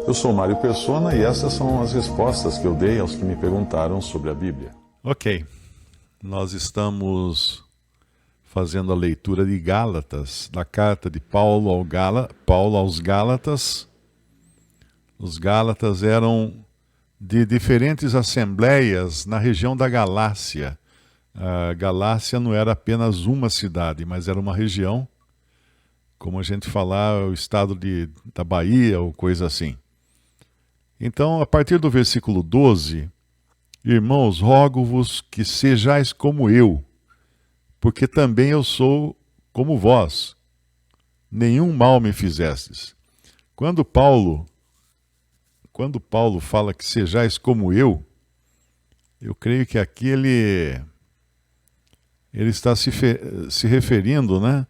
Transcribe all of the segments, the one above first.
Eu sou Mário Persona e essas são as respostas que eu dei aos que me perguntaram sobre a Bíblia. Ok, nós estamos fazendo a leitura de Gálatas, da carta de Paulo aos Gálatas. Os Gálatas eram de diferentes assembleias na região da Galácia. A Galácia não era apenas uma cidade, mas era uma região, como a gente falar, o estado da Bahia ou coisa assim. Então, a partir do versículo 12, irmãos, rogo-vos que sejais como eu, porque também eu sou como vós. Nenhum mal me fizestes. Quando Paulo fala que sejais como eu creio que aqui ele está se referindo, né,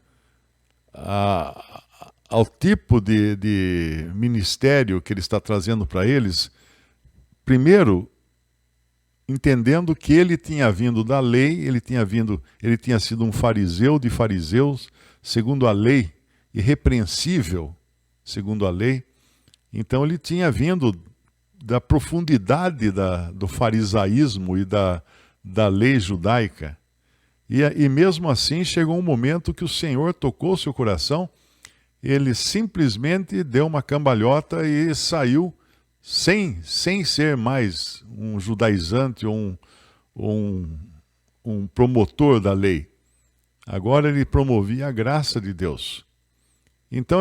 ao tipo de ministério que ele está trazendo para eles, primeiro, entendendo que ele tinha vindo da lei, ele tinha sido um fariseu de fariseus, segundo a lei, irrepreensível, segundo a lei. Então ele tinha vindo da profundidade do farisaísmo e da lei judaica. E mesmo assim chegou um momento que o Senhor tocou seu coração, ele simplesmente deu uma cambalhota e saiu sem ser mais um judaizante ou um promotor da lei. Agora ele promovia a graça de Deus. Então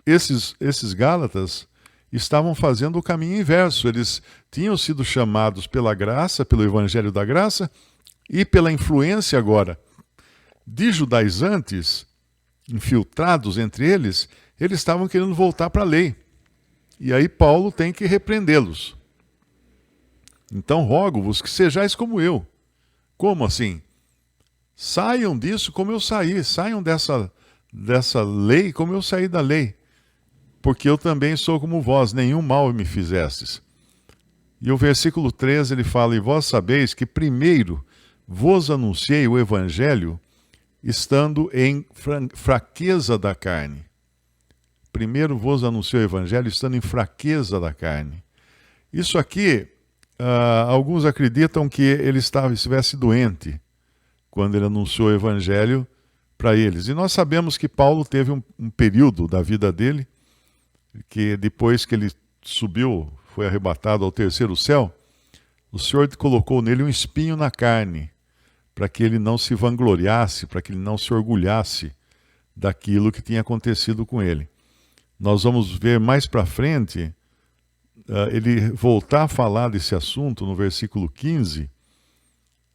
esses Gálatas estavam fazendo o caminho inverso. Eles tinham sido chamados pela graça, pelo evangelho da graça, e pela influência agora de judaizantes, infiltrados entre eles, eles estavam querendo voltar para a lei. E aí Paulo tem que repreendê-los. Então rogo-vos que sejais como eu. Como assim? Saiam disso como eu saí, saiam dessa lei como eu saí da lei. Porque eu também sou como vós, nenhum mal me fizestes. E o versículo 13 ele fala, e vós sabeis que primeiro vos anunciei o evangelho estando em fraqueza da carne. Primeiro vos anunciei o evangelho estando em fraqueza da carne. Isso aqui, alguns acreditam que ele estivesse doente quando ele anunciou o evangelho para eles. E nós sabemos que Paulo teve um período da vida dele, que depois que ele subiu, foi arrebatado ao terceiro céu, o Senhor colocou nele um espinho na carne, para que ele não se vangloriasse, para que ele não se orgulhasse daquilo que tinha acontecido com ele. Nós vamos ver mais para frente, ele voltar a falar desse assunto no versículo 15.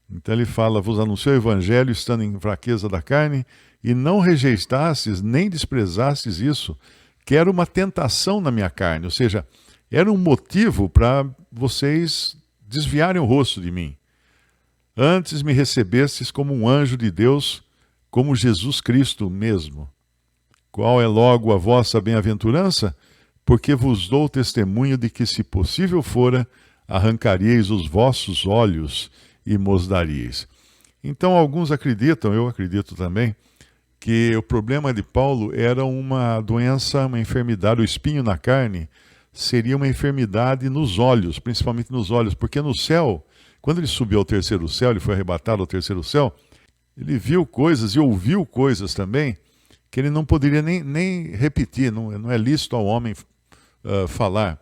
Então ele fala, vos anunciou o evangelho estando em fraqueza da carne, e não rejeitastes nem desprezastes isso, que era uma tentação na minha carne, ou seja, era um motivo para vocês desviarem o rosto de mim. Antes me recebestes como um anjo de Deus, como Jesus Cristo mesmo. Qual é logo a vossa bem-aventurança? Porque vos dou testemunho de que, se possível fora, arrancaríeis os vossos olhos e mos daríeis. Então alguns acreditam, eu acredito também, que o problema de Paulo era uma doença, uma enfermidade, o espinho na carne seria uma enfermidade nos olhos, principalmente nos olhos, porque no céu, quando ele subiu ao terceiro céu, ele foi arrebatado ao terceiro céu, ele viu coisas e ouviu coisas também que ele não poderia nem repetir, não é lícito ao homem falar.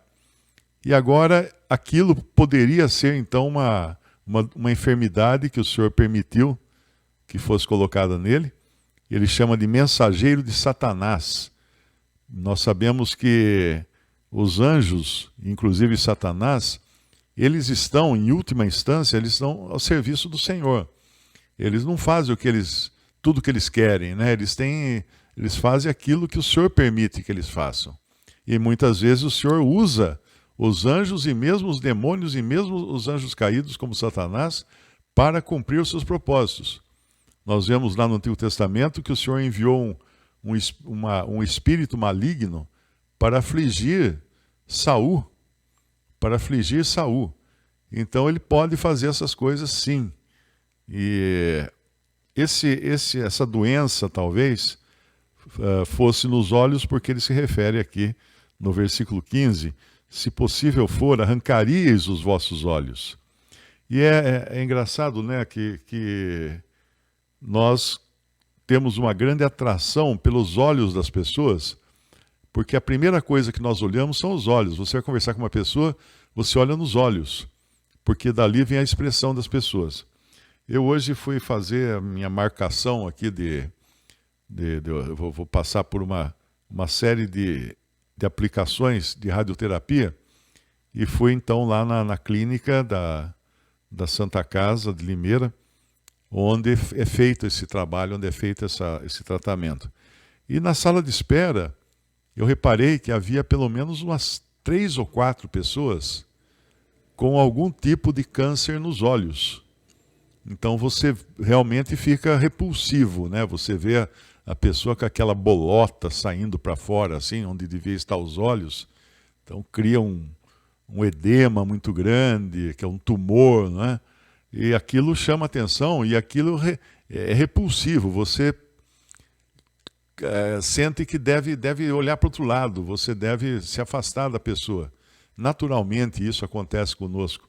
E agora aquilo poderia ser então uma enfermidade que o Senhor permitiu que fosse colocada nele. Ele chama de mensageiro de Satanás. Nós sabemos que os anjos, inclusive Satanás, eles estão, em última instância, eles estão ao serviço do Senhor. Eles não fazem tudo que eles querem, né? Eles fazem aquilo que o Senhor permite que eles façam. E muitas vezes o Senhor usa os anjos e mesmo os demônios e mesmo os anjos caídos, como Satanás, para cumprir os seus propósitos. Nós vemos lá no Antigo Testamento que o Senhor enviou um espírito maligno para afligir Saul. Então ele pode fazer essas coisas sim. E essa doença talvez fosse nos olhos, porque ele se refere aqui no versículo 15, se possível for, arrancaríeis os vossos olhos. E é engraçado, né, que nós temos uma grande atração pelos olhos das pessoas, porque a primeira coisa que nós olhamos são os olhos. Você vai conversar com uma pessoa, você olha nos olhos, porque dali vem a expressão das pessoas. Eu hoje fui fazer a minha marcação aqui eu vou passar por uma série de aplicações de radioterapia, e fui então lá na clínica da Santa Casa de Limeira, onde é feito esse trabalho, onde é feito esse tratamento. E na sala de espera, eu reparei que havia pelo menos umas 3 ou 4 pessoas com algum tipo de câncer nos olhos. Então você realmente fica repulsivo, né? Você vê a pessoa com aquela bolota saindo para fora, assim, onde devia estar os olhos. Então cria um edema muito grande, que é um tumor, né? E aquilo chama atenção e aquilo é repulsivo. Você sente que deve olhar para o outro lado, você deve se afastar da pessoa. Naturalmente isso acontece conosco.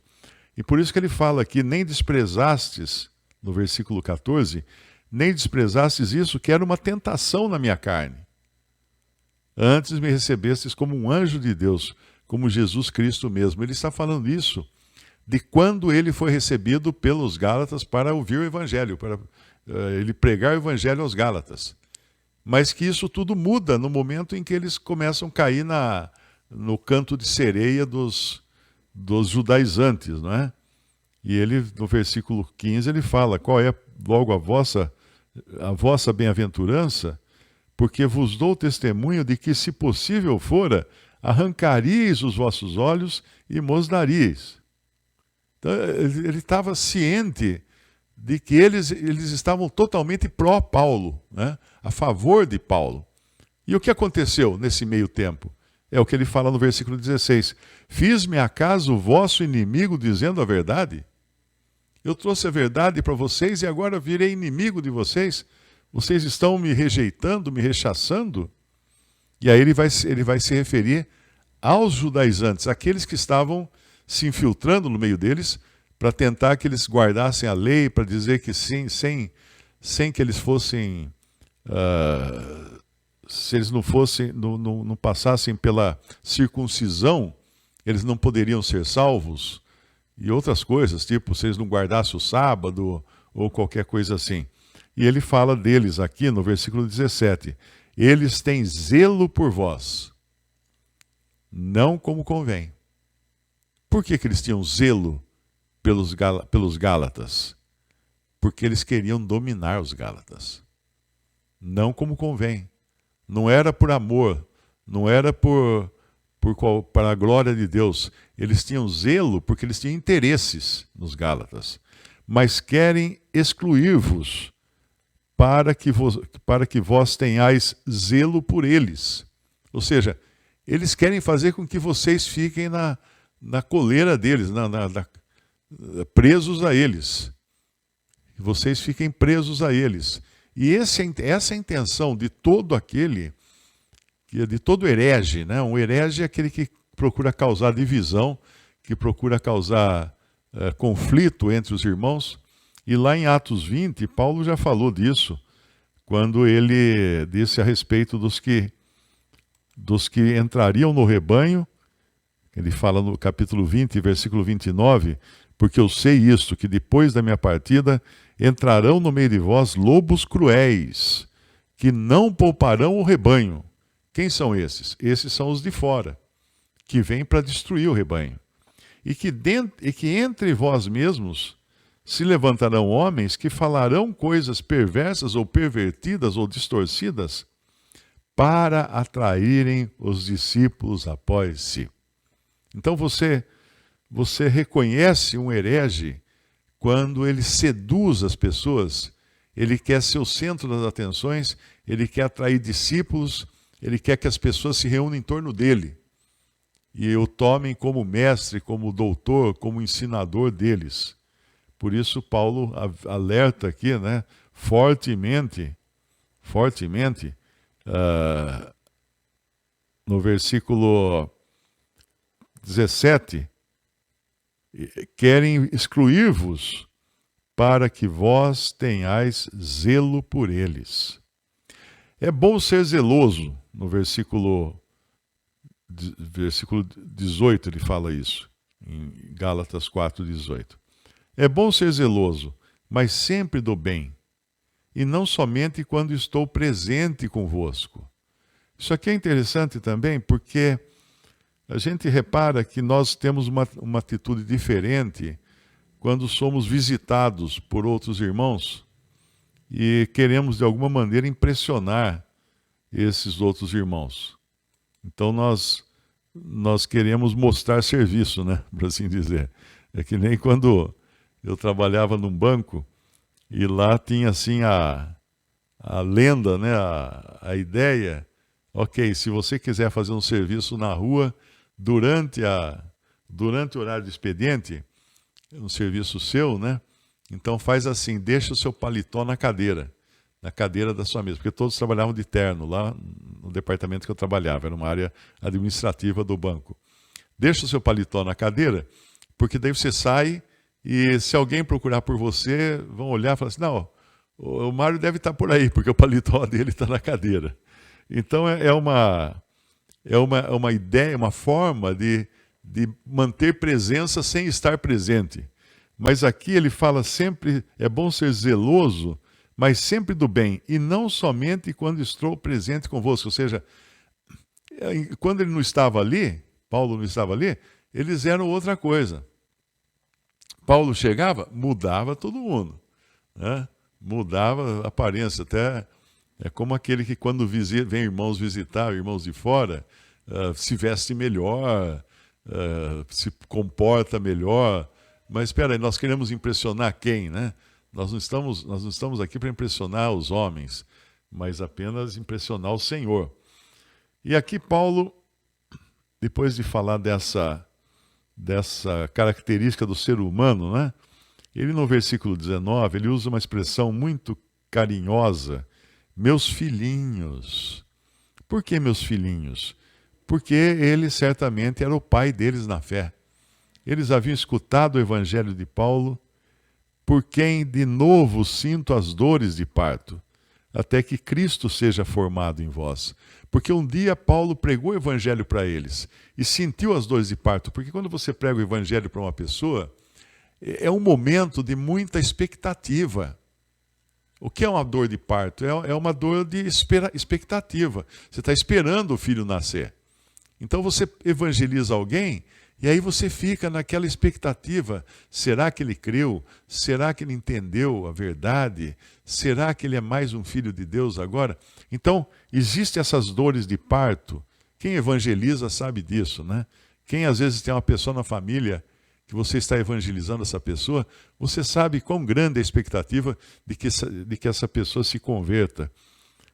E por isso que ele fala aqui, nem desprezastes, no versículo 14, nem desprezastes isso, que era uma tentação na minha carne. Antes me recebestes como um anjo de Deus, como Jesus Cristo mesmo. Ele está falando isso de quando ele foi recebido pelos Gálatas para ouvir o Evangelho, para ele pregar o Evangelho aos Gálatas. Mas que isso tudo muda no momento em que eles começam a cair no canto de sereia dos judaizantes, não é? E ele, no versículo 15, ele fala, qual é logo a vossa bem-aventurança? Porque vos dou testemunho de que, se possível fora, arrancaríeis os vossos olhos e mos daríeis. Então, ele estava ciente de que eles estavam totalmente pró-Paulo, né? A favor de Paulo. E o que aconteceu nesse meio tempo? É o que ele fala no versículo 16. Fiz-me acaso o vosso inimigo dizendo a verdade? Eu trouxe a verdade para vocês e agora virei inimigo de vocês? Vocês estão me rejeitando, me rechaçando? E aí ele vai se referir aos judaizantes, aqueles que estavam se infiltrando no meio deles, para tentar que eles guardassem a lei, para dizer que sim, sem que eles fossem... se eles não passassem pela circuncisão, eles não poderiam ser salvos, e outras coisas, tipo, se eles não guardassem o sábado, ou qualquer coisa assim. E ele fala deles aqui no versículo 17. Eles têm zelo por vós, não como convém. Por que eles tinham zelo pelos Gálatas? Porque eles queriam dominar os Gálatas. Não como convém. Não era por amor, não era para a glória de Deus. Eles tinham zelo porque eles tinham interesses nos Gálatas. Mas querem excluir-vos para que vós tenhais zelo por eles. Ou seja, eles querem fazer com que vocês fiquem na coleira deles, presos a eles. Vocês fiquem presos a eles. E essa é a intenção de todo de todo herege, né? Um herege é aquele que procura causar divisão, que procura causar conflito entre os irmãos. E lá em Atos 20, Paulo já falou disso, quando ele disse a respeito dos que entrariam no rebanho. Ele fala no capítulo 20, versículo 29, porque eu sei isto, que depois da minha partida entrarão no meio de vós lobos cruéis, que não pouparão o rebanho. Quem são esses? Esses são os de fora, que vêm para destruir o rebanho. E que entre vós mesmos se levantarão homens que falarão coisas perversas ou pervertidas ou distorcidas para atraírem os discípulos após si. Então você reconhece um herege quando ele seduz as pessoas, ele quer ser o centro das atenções, ele quer atrair discípulos, ele quer que as pessoas se reúnam em torno dele e o tomem como mestre, como doutor, como ensinador deles. Por isso Paulo alerta aqui, né, fortemente, no versículo 17, querem excluir-vos para que vós tenhais zelo por eles. É bom ser zeloso, no versículo 18 ele fala isso, em Gálatas 4:18. É bom ser zeloso, mas sempre do bem, e não somente quando estou presente convosco. Isso aqui é interessante também, porque a gente repara que nós temos uma atitude diferente quando somos visitados por outros irmãos e queremos, de alguma maneira, impressionar esses outros irmãos. Então nós queremos mostrar serviço, né, por assim dizer. É que nem quando eu trabalhava num banco e lá tinha assim a lenda, né, a ideia, ok, se você quiser fazer um serviço na rua durante o horário de expediente, um serviço seu, né? Então faz assim, deixa o seu paletó na cadeira da sua mesa, porque todos trabalhavam de terno lá no departamento que eu trabalhava, era uma área administrativa do banco. Deixa o seu paletó na cadeira, porque daí você sai e se alguém procurar por você, vão olhar e falar assim, não, o Mário deve estar por aí, porque o paletó dele está na cadeira. Então é uma ideia, uma forma de manter presença sem estar presente. Mas aqui ele fala sempre, é bom ser zeloso, mas sempre do bem, e não somente quando estou presente convosco. Ou seja, quando ele não estava ali, Paulo não estava ali, eles eram outra coisa. Paulo chegava, mudava todo mundo, né? Mudava a aparência, até é como aquele que quando vem irmãos visitar, irmãos de fora, se veste melhor, se comporta melhor. Mas espera aí, nós queremos impressionar quem, né? Nós não estamos aqui para impressionar os homens, mas apenas impressionar o Senhor. E aqui Paulo, depois de falar dessa característica do ser humano, né? Ele no versículo 19, ele usa uma expressão muito carinhosa, meus filhinhos. Por que meus filhinhos? Porque ele certamente era o pai deles na fé. Eles haviam escutado o evangelho de Paulo, por quem de novo sinto as dores de parto, até que Cristo seja formado em vós. Porque um dia Paulo pregou o evangelho para eles e sentiu as dores de parto. Porque quando você prega o evangelho para uma pessoa, é um momento de muita expectativa. O que é uma dor de parto? É uma dor de expectativa. Você está esperando o filho nascer. Então você evangeliza alguém e aí você fica naquela expectativa. Será que ele creu? Será que ele entendeu a verdade? Será que ele é mais um filho de Deus agora? Então, existem essas dores de parto. Quem evangeliza sabe disso, né? Quem às vezes tem uma pessoa na família que você está evangelizando essa pessoa, você sabe quão grande é a expectativa de que essa pessoa se converta.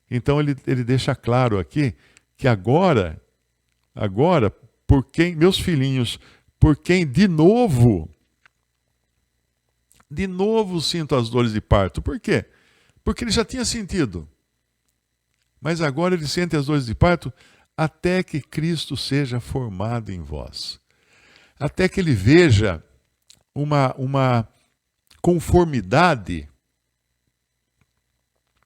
Então ele deixa claro aqui que agora, por quem, meus filhinhos, por quem de novo sinto as dores de parto. Por quê? Porque ele já tinha sentido. Mas agora ele sente as dores de parto até que Cristo seja formado em vós. Até que ele veja uma conformidade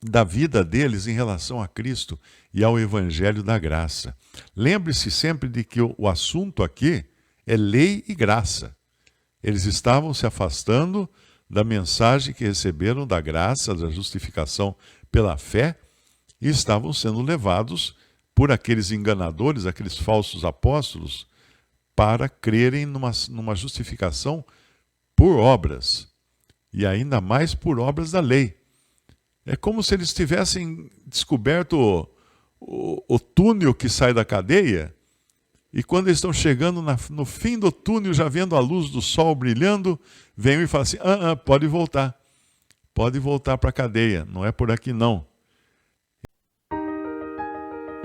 da vida deles em relação a Cristo e ao Evangelho da graça. Lembre-se sempre de que o assunto aqui é lei e graça. Eles estavam se afastando da mensagem que receberam da graça, da justificação pela fé, e estavam sendo levados por aqueles enganadores, aqueles falsos apóstolos, para crerem numa justificação por obras, e ainda mais por obras da lei. É como se eles tivessem descoberto o túnel que sai da cadeia, e quando eles estão chegando no fim do túnel, já vendo a luz do sol brilhando, vem e fala assim, pode voltar para a cadeia, não é por aqui não.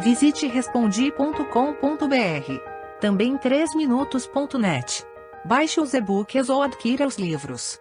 Visite respondi.com.br. Também 3minutos.net. Baixe os e-books ou adquira os livros.